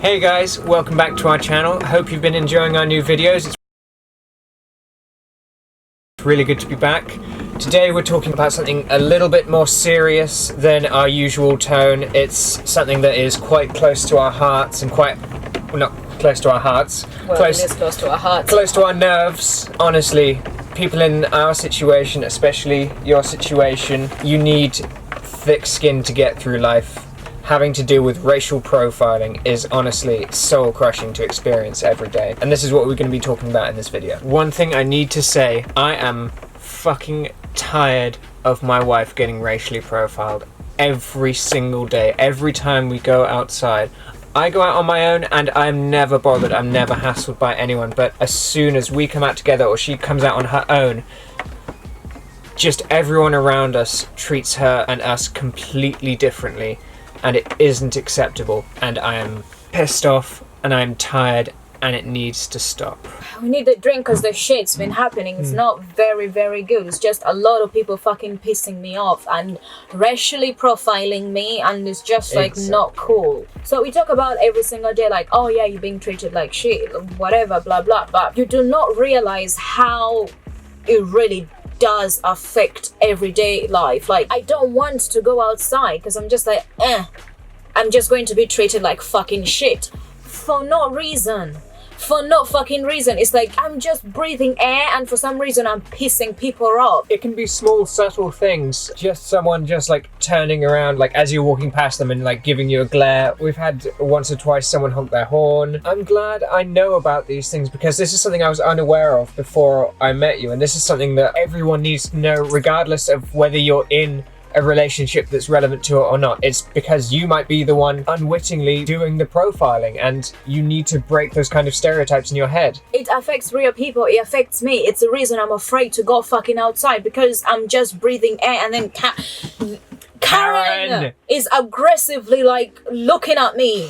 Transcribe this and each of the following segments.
Hey guys, welcome back to our channel. Hope you've been enjoying our new videos. It's really good to be back. Today we're talking about something a little bit more serious than our usual tone. It's something that is quite close to our hearts and quite, well, not close to our hearts. Well, it is close to our hearts. Close to our nerves. Honestly, people in our situation, especially your situation, you need thick skin to get through life. Having to do with racial profiling is honestly soul crushing to experience every day. And this is what we're going to be talking about in this video. One thing I need to say, I am fucking tired of my wife getting racially profiled every single day. Every time we go outside, I go out on my own and I'm never bothered. I'm never hassled by anyone. But as soon as we come out together or she comes out on her own, just everyone around us treats her and us completely differently. And it isn't acceptable, and I am pissed off and I'm tired and it needs to stop. We need a drink because the shit's been happening. It's not very good. It's just a lot of people fucking pissing me off and racially profiling me, and it's just like not cool. So we talk about every single day like, oh yeah, you're being treated like shit, whatever, blah blah, but you do not realize how it really does affect everyday life. Like, I don't want to go outside because I'm just like, I'm just going to be treated like fucking shit for no reason. For no fucking reason. It's like I'm just breathing air and for some reason I'm pissing people off. It can be small subtle things, just someone just like turning around like as you're walking past them and like giving you a glare. We've had once or twice someone honk their horn. I'm glad I know about these things because this is something I was unaware of before I met you, and this is something that everyone needs to know regardless of whether you're in a relationship that's relevant to it or not. It's because you might be the one unwittingly doing the profiling, and you need to break those kind of stereotypes in your head. It affects real people. It affects me. It's the reason I'm afraid to go fucking outside, because I'm just breathing air, and then Karen is aggressively like looking at me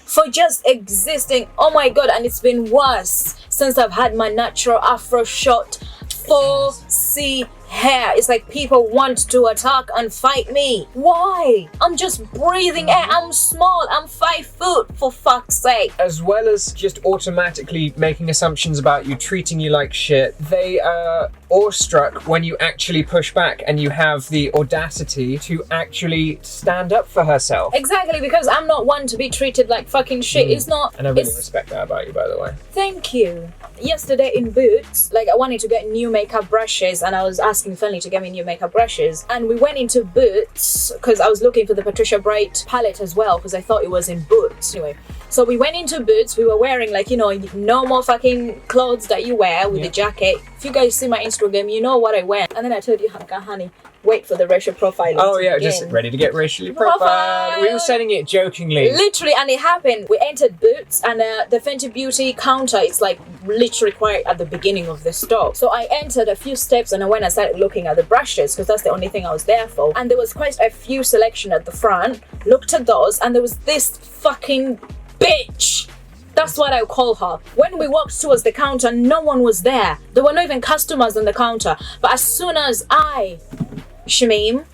for just existing. Oh my god. And it's been worse since I've had my natural afro shot 4C hair. It's like people want to attack and fight me. Why? I'm just breathing air. I'm small. I'm 5 foot, for fuck's sake. As well as just automatically making assumptions about you, treating you like shit, they are awestruck when you actually push back and you have the audacity to actually stand up for herself. Exactly, because I'm not one to be treated like fucking shit. It's not. And I really respect that about you, by the way. Thank you. Yesterday in Boots, like I wanted to get new makeup brushes and I was asking Fanny to get me new makeup brushes, and we went into Boots because I was looking for the Patricia Bright palette as well because I thought it was in Boots. Anyway, so we went into Boots. We were wearing like, you know, normal fucking clothes that you wear with a jacket. If you guys see my Instagram, you know what I wear. And then I told you, honey, wait for the racial profiling. Oh yeah, just ready to get racially profiled. We were saying it jokingly. Literally, and it happened. We entered Boots and the Fenty Beauty counter is like literally quite at the beginning of the store. So I entered a few steps and I went and started looking at the brushes because that's the only thing I was there for. And there was quite a few selection at the front. Looked at those and there was this fucking bitch. That's what I call her. When we walked towards the counter, no one was there. There were not even customers on the counter. But as soon as Shamim,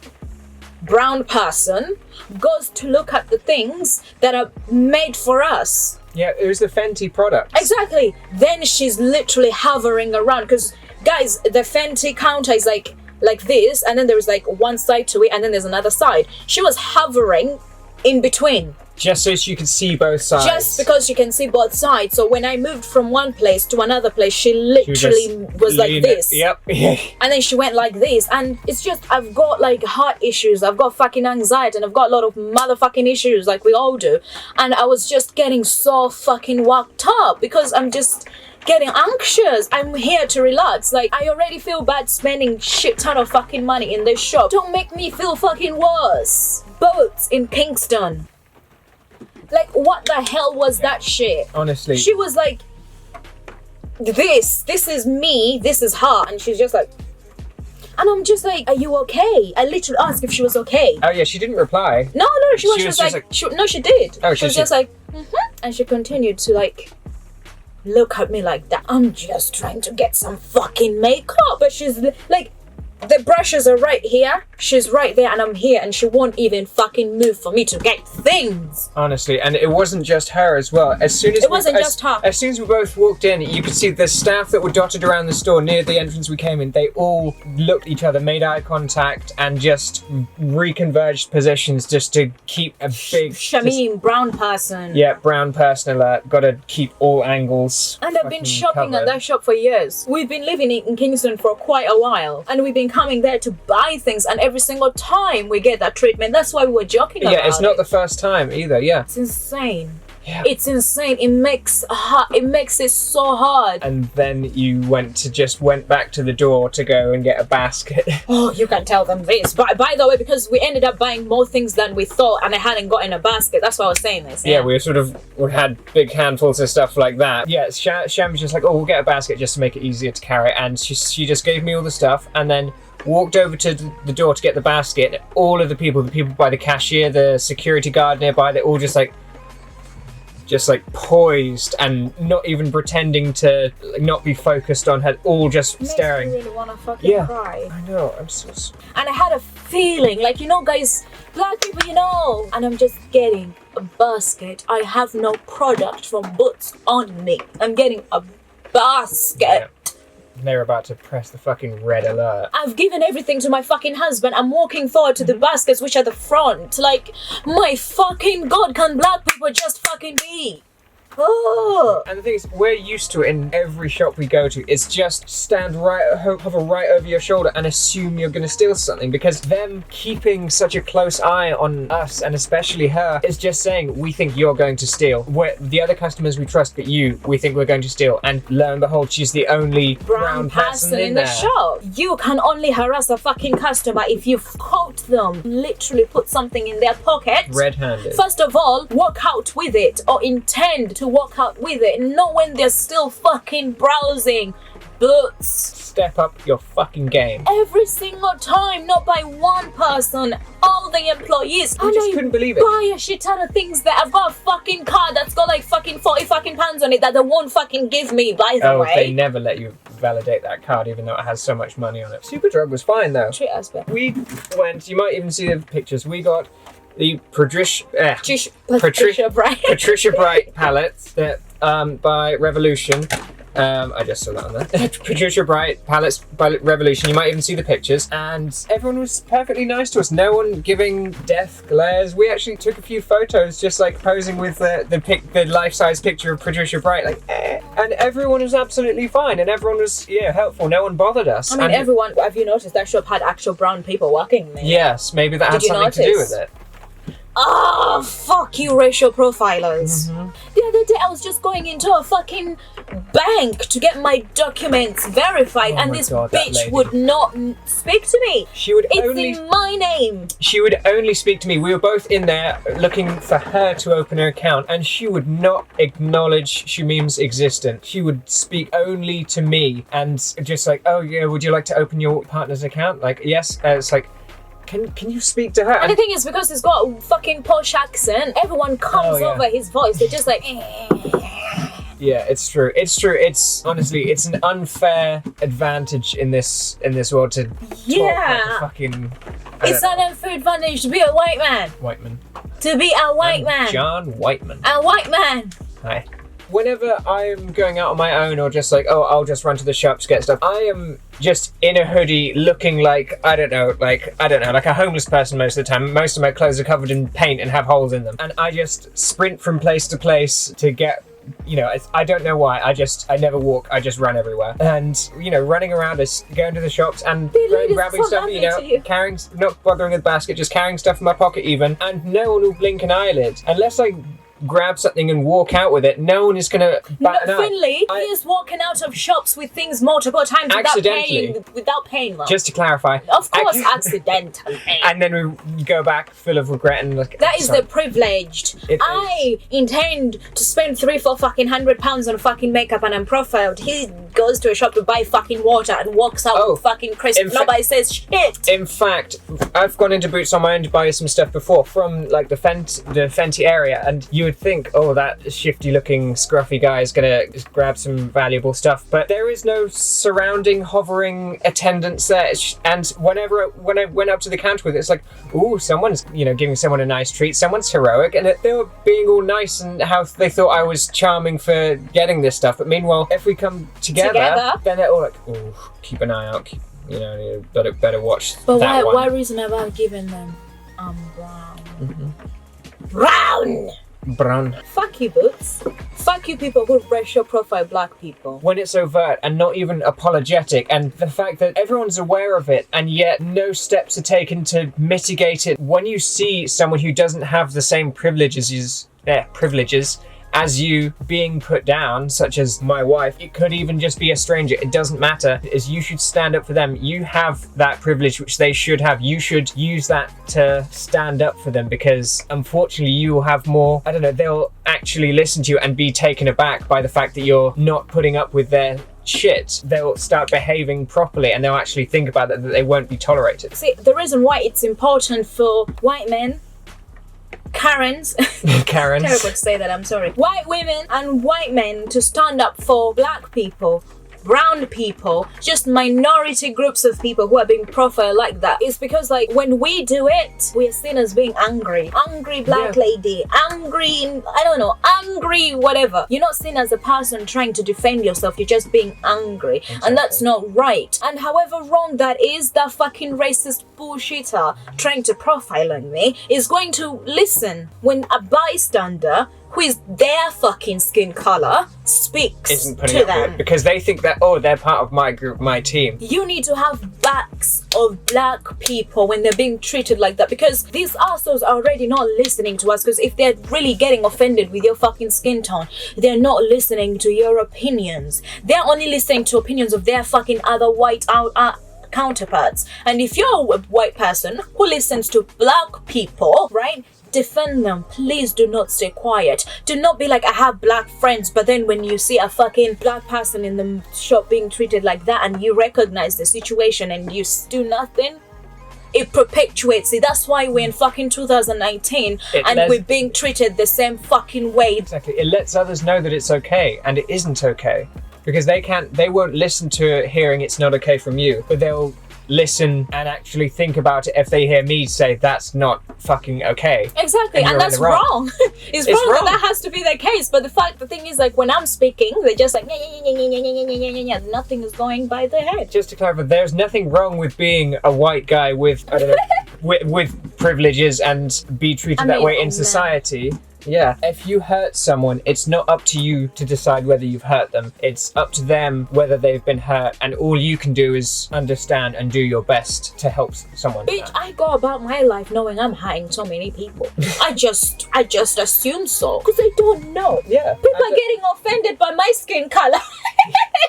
brown person, goes to look at the things that are made for us. Yeah, it was the Fenty product. Exactly. Then she's literally hovering around because, guys, the Fenty counter is like this, and then there's like one side to it, and then there's another side. She was hovering in between. Just so she could see both sides. Just because she can see both sides. So when I moved from one place to another place, she literally was like this. Yep. And then she went like this. And it's just, I've got like heart issues. I've got fucking anxiety. And I've got a lot of motherfucking issues like we all do. And I was just getting so fucking worked up because I'm just getting anxious. I'm here to relax. Like, I already feel bad spending shit ton of fucking money in this shop. Don't make me feel fucking worse. Boats in Kingston. Like, what the hell was that shit? Honestly. She was like, this is me, this is her. And she's just like, and I'm just like, are you okay? I literally asked if she was okay. Oh yeah, she didn't reply. No, she was just like no, she did. Oh, she was just like, and she continued to like look at me like that. I'm just trying to get some fucking makeup. But she's like, The brushes are right here, she's right there, and I'm here, and she won't even fucking move for me to get things. Honestly, and it wasn't just her as well. As soon as As soon as we both walked in, you could see the staff that were dotted around the store near the entrance we came in. They all looked at each other, made eye contact, and just reconverged positions just to keep a big... Shamim, brown person. Yeah, brown person alert. Gotta keep all angles. And I've been shopping at that shop for years. We've been living in Kingston for quite a while, and we've been coming there to buy things, and every single time we get that treatment. That's why we were joking about it. Yeah, it's not the first time either, yeah. It's insane. Yeah. It's insane. It makes it so hard. And then you went back to the door to go and get a basket. Oh, you can tell them this. But by the way, because we ended up buying more things than we thought, and I hadn't gotten a basket. That's why I was saying this. Yeah, we had big handfuls of stuff like that. Yeah, Sham was just like, oh, we'll get a basket just to make it easier to carry. And she just gave me all the stuff, and then walked over to the door to get the basket. All of the people by the cashier, the security guard nearby, they're all just like poised and not even pretending to not be focused on her, all just staring. I really want to fucking cry. I know, I'm so sorry. And I had a feeling, like, guys, black people, and I'm just getting a basket. I have no product from Boots on me. I'm getting a basket. Yeah. They're about to press the fucking red alert. I've given everything to my fucking husband. I'm walking forward to the baskets, which are the front. Like, my fucking God, can black people just fucking be? Oh. And the thing is, we're used to it in every shop we go to. It's just hover right over your shoulder and assume you're going to steal something, because them keeping such a close eye on us, and especially her, is just saying, we think you're going to steal. The other customers we trust, but we think we're going to steal. And lo and behold, she's the only brown person in the there. shop. You can only harass a fucking customer if you've caught them literally put something in their pocket. Red-handed. First of all, walk out with it, or intend to walk out with it, not when they're still fucking browsing. Boots. Step up your fucking game. Every single time, not by one person, all the employees. I just couldn't believe it. Buy a shit ton of things that I've got a fucking card that's got like fucking 40 fucking pounds on it that they won't fucking give me, by the way. They never let you validate that card even though it has so much money on it. Superdrug was fine though. Treat us better. We went, you might even see the pictures, we got the Patricia Bright palettes that by Revolution. I just saw that on there. Patricia Bright palettes by Revolution. You might even see the pictures, and everyone was perfectly nice to us. No one giving death glares. We actually took a few photos, just like posing with the life-size picture of Patricia Bright, and everyone was absolutely fine, and everyone was helpful. No one bothered us. I mean, everyone. Have you noticed that shop had actual brown people working there? Yes, maybe that had something to do with it. Oh, fuck you, racial profilers. The other day I was just going into a fucking bank to get my documents verified, and this bitch would not speak to me. It's in my name. She would only speak to me. We were both in there looking for her to open her account, and she would not acknowledge Shamim's existence. She would speak only to me, and just like, oh yeah, would you like to open your partner's account? Like, yes. It's like, Can you speak to her? And the thing is, because he's got a fucking posh accent, everyone comes over his voice. They're just like... Yeah, it's true. It's honestly, it's an unfair advantage in this world to talk like a fucking... It's an unfair advantage to be a white man. Whiteman. To be a white man. John Whiteman. A white man. Hi. Whenever I'm going out on my own, or just like, oh, I'll just run to the shops, get stuff, I am just in a hoodie looking like, I don't know, like a homeless person most of the time. Most of my clothes are covered in paint and have holes in them. And I just sprint from place to place to get, I don't know why. I never walk, I just run everywhere. And, running around, going to the shops and grabbing stuff, carrying, not bothering with the basket, just carrying stuff in my pocket even. And no one will blink an eyelid. Unless I grab something and walk out with it, no one is gonna bat an eye. Finley, he is walking out of shops with things multiple times without paying them. Just to clarify. Of course, accidentally. And then we go back full of regret and like... That is the privileged. I intend to spend £300-400 fucking £100 on fucking makeup and I'm profiled. He goes to a shop to buy fucking water and walks out with fucking crisp. Nobody says shit. In fact, I've gone into Boots on my own to buy some stuff before from like the Fenty area, and you would think, oh, that shifty-looking, scruffy guy is gonna just grab some valuable stuff, but there is no surrounding, hovering attendance there. And when I went up to the counter with it, it's like, ooh, someone's, giving someone a nice treat. Someone's heroic, and they were being all nice and how they thought I was charming for getting this stuff. But meanwhile, if we come together. Then they're all like, ooh, keep an eye out. You better watch. But that one. why reason have I given them brown? Brown. Fuck you, Boots. Fuck you, people who racial profile black people. When it's overt and not even apologetic, and the fact that everyone's aware of it, and yet no steps are taken to mitigate it. When you see someone who doesn't have the same privileges as you being put down, such as my wife, it could even just be a stranger, it doesn't matter, is you should stand up for them. You have that privilege which they should have. You should use that to stand up for them, because unfortunately you will have more, they'll actually listen to you and be taken aback by the fact that you're not putting up with their shit. They'll start behaving properly and they'll actually think about that they won't be tolerated. See, the reason why it's important for white men, Karens. Karens. Terrible to say that, I'm sorry. White women and white men to stand up for black people, brown people, just minority groups of people who are being profiled like that. It's because when we do it, we are seen as being angry black lady, angry whatever. You're not seen as a person trying to defend yourself, you're just being angry. Exactly. And that's not right. And however wrong that is, that fucking racist bullshitter trying to profile on me is going to listen when a bystander who is their fucking skin color speaks to them, because they think that, they're part of my group, my team. You need to have backs of black people when they're being treated like that, because these assholes are already not listening to us. Because if they're really getting offended with your fucking skin tone, they're not listening to your opinions. They're only listening to opinions of their fucking other white counterparts. And if you're a white person who listens to black people, right, defend them. Please do not stay quiet. Do not be like, I have black friends, but then when you see a fucking black person in the shop being treated like that and you recognize the situation and you do nothing, it perpetuates it. That's why we're in fucking 2019 we're being treated the same fucking way. Exactly. It lets others know that it's okay, and it isn't okay. Because they won't listen to hearing it's not okay from you, but they'll listen and actually think about it if they hear me say that's not fucking okay. Exactly, and that's wrong. It's wrong that has to be the case. But the thing is, when I'm speaking, they're just like, nothing is going by their head. Just to clarify, there's nothing wrong with being a white guy with with privileges and be treated that way in society. Yeah, if you hurt someone, it's not up to you to decide whether you've hurt them. It's up to them whether they've been hurt, and all you can do is understand and do your best to help someone. Bitch, I go about my life knowing I'm hurting so many people. I just assume so, because I don't know. Yeah. People are getting offended by my skin color.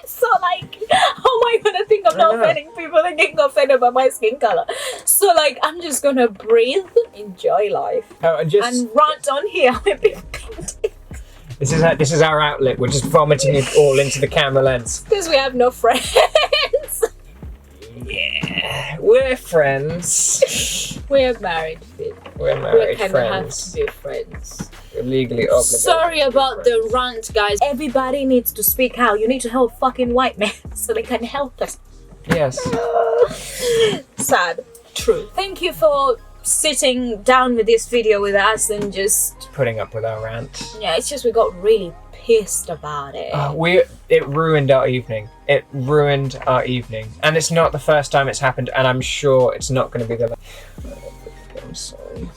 So how am I gonna think of not offending people and getting offended by my skin color? So I'm just gonna breathe, enjoy life, and rant on here. This is our outlet. We're just vomiting it all into the camera lens. Because we have no friends. Yeah, we're friends. We're married. We're married we friends. We kind of have to be friends. We're legally obligated. Sorry about the rant, guys. Everybody needs to speak out. You need to help fucking white men so they can help us. Yes. Sad. True. Thank you for sitting down with this video with us and just putting up with our rant. Yeah, it's just we got really pissed about it. It ruined our evening. It ruined our evening. And it's not the first time it's happened, and I'm sure it's not going to be the last. I'm sorry.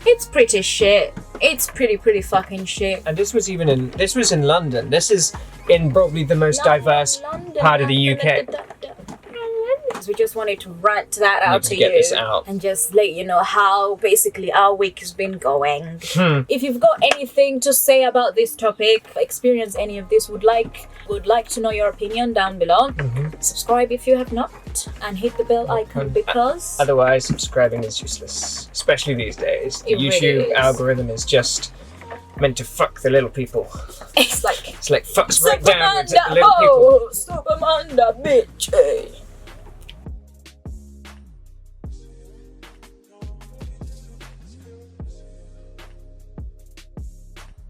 It's pretty shit. It's pretty fucking shit. And this was in London. This is in probably the most diverse part of the UK. We just wanted to rant that out to get you this out. And just let you know how basically our week has been going. If you've got anything to say about this topic, experience any of this, would like to know your opinion down below. Subscribe if you have not, and hit the bell icon because otherwise subscribing is useless, especially these days. The YouTube algorithm is just meant to fuck the little people. It's like fucks right down with the little people. Supermanda, bitch.